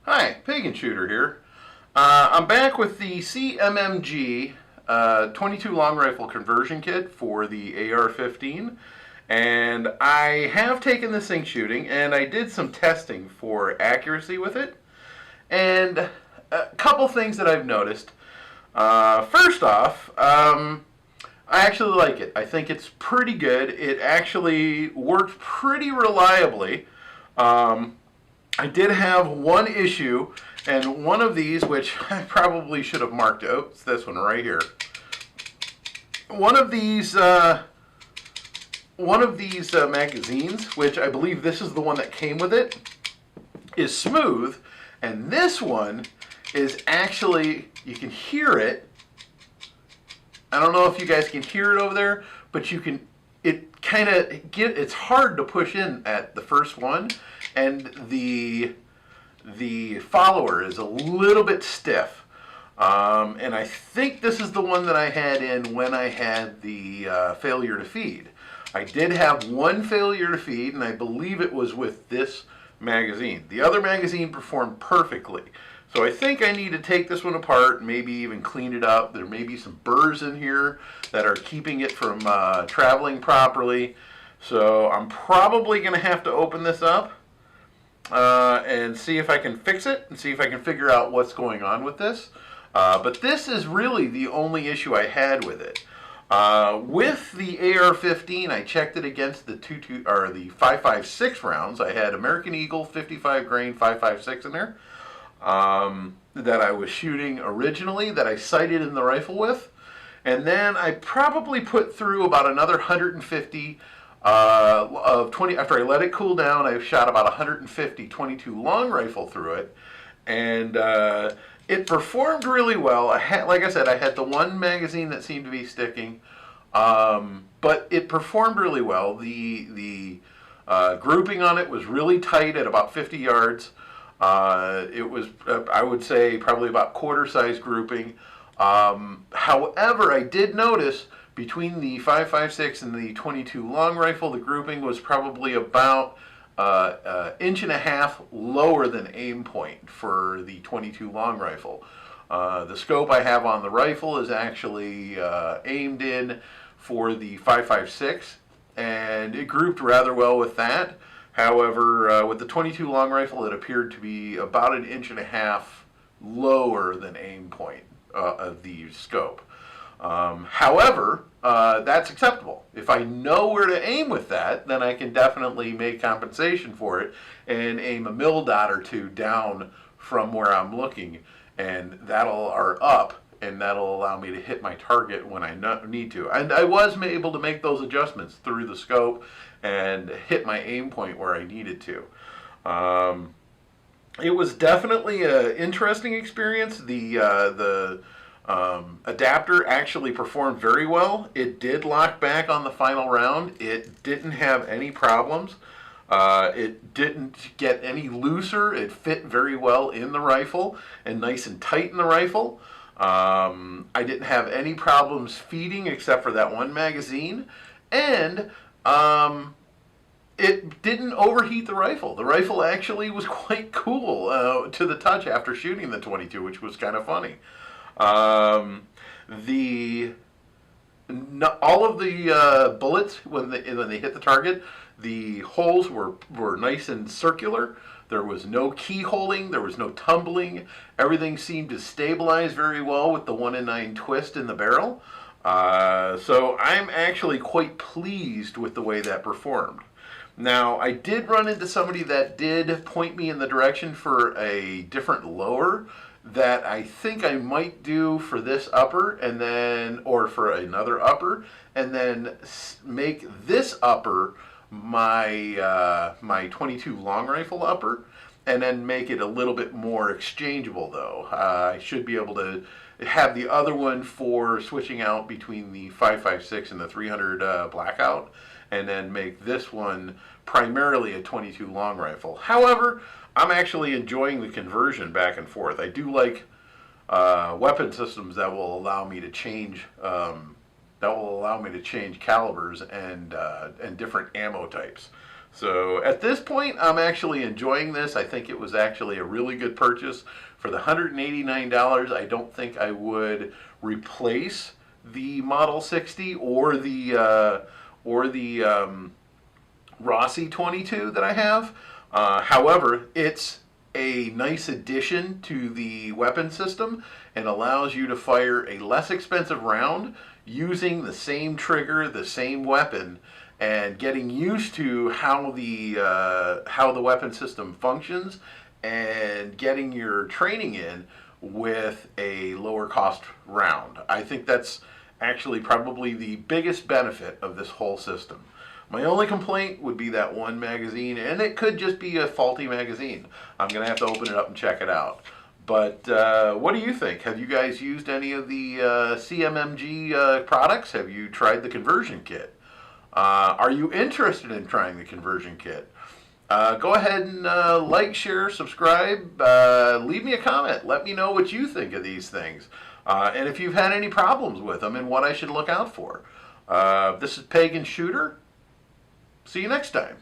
Hi, Pagan Shooter here. I'm back with the CMMG 22 long rifle conversion kit for the AR-15, and I have taken this thing shooting, and I did some testing for accuracy with it, and a couple things that I've noticed. First off, I actually like it. I think it's pretty good. It actually works pretty reliably. I did have one issue, and one of these, which I probably should have marked out, it's this one right here. One of these magazines, which I believe this is the one that came with it, is smooth, and this one is actually, you can hear it. I don't know if you guys can hear it over there, but you can, it's hard to push in at the first one, and the follower is a little bit stiff. And I think this is the one that I had in when I had the failure to feed. I did have one failure to feed, and I believe it was with this magazine. The other magazine performed perfectly. So I think I need to take this one apart, maybe even clean it up. There may be some burrs in here that are keeping it from traveling properly. So I'm probably going to have to open this up and see if I can fix it and see if I can figure out what's going on with this. But this is really the only issue I had with it. With the AR-15, I checked it against the 5.56 rounds. I had American Eagle 55 grain 5.56 in there that I was shooting originally, that I sighted in the rifle with, and then I probably put through about another 150 of 20. After I let it cool down, I shot about 150 22 long rifle through it, and it performed really well. Like I said, I had the one magazine that seemed to be sticking, but it performed really well. The grouping on it was really tight at about 50 yards. It was, I would say, probably about quarter size grouping. However, I did notice between the 5.56 and the 22 long rifle, the grouping was probably about inch and a half lower than aim point for the 22 long rifle. The scope I have on the rifle is actually aimed in for the 5.56, and it grouped rather well with that. However, with the 22 long rifle, it appeared to be about an inch and a half lower than aim point of the scope. However, that's acceptable. If I know where to aim with that, then I can definitely make compensation for it and aim a mil dot or two down from where I'm looking, and or up, and that'll allow me to hit my target when I need to. And I was able to make those adjustments through the scope and hit my aim point where I needed to. It was definitely an interesting experience. The adapter actually performed very well. It did lock back on the final round. It didn't have any problems. It didn't get any looser. It fit very well in the rifle and nice and tight in the rifle. I didn't have any problems feeding except for that one magazine, and it didn't overheat the rifle. The rifle actually was quite cool to the touch after shooting the 22, which was kind of funny. All of the bullets, when they hit the target, the holes were nice and circular. There was no keyholing, there was no tumbling. Everything seemed to stabilize very well with the 1-in-9 twist in the barrel. So I'm actually quite pleased with the way that performed. Now, I did run into somebody that did point me in the direction for a different lower that I think I might do for this upper, and then, or for another upper, and then make this upper my 22 long rifle upper, and then make it a little bit more exchangeable though. I should be able to have the other one for switching out between the 5.56 and the 300 blackout, and then make this one primarily a 22 long rifle. However, I'm actually enjoying the conversion back and forth. I do like weapon systems that will allow me to change calibers and different ammo types. So at this point, I'm actually enjoying this. I think it was actually a really good purchase. For the $189, I don't think I would replace the Model 60 or the Rossi 22 that I have. However, it's a nice addition to the weapon system and allows you to fire a less expensive round using the same trigger, the same weapon, and getting used to how the weapon system functions and getting your training in with a lower cost round. I think that's actually probably the biggest benefit of this whole system. My only complaint would be that one magazine, and it could just be a faulty magazine. I'm going to have to open it up and check it out. But what do you think? Have you guys used any of the CMMG products? Have you tried the conversion kit? Are you interested in trying the conversion kit? Go ahead and like, share, subscribe. Leave me a comment. Let me know what you think of these things. And if you've had any problems with them and what I should look out for. This is Pagan Shooter. See you next time.